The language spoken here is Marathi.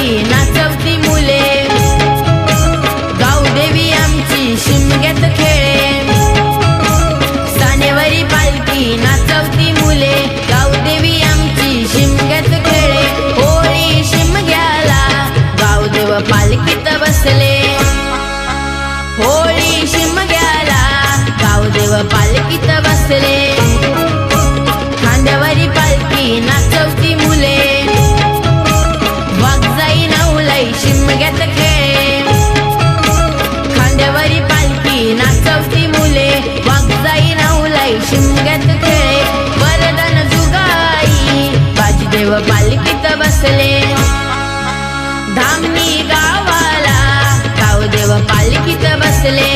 पालखी नाचवती मुले, गावदेवी आमची शिमग्यात खेळे। सानेवरी पालखी नाचवती मुले, गावदेवी आमची शिमग्यात खेळे। होळी शिमग्याला गावदेव पालखीत बसले, होळी शिमग्याला गावदेव पालखीत बसले। खांद्यावरी पालखी नाचवती मुले, वाघजाई नवलाई शिमग्यात खेळे। खांद्यावरी पालखी नाचवती मुले, वाघजाई नवलाई शिमग्यात खेळे। वरदान जुगाई बाजीदेव पालखीत बसले, धामणी गावाला गावदेव पालखीत बसले।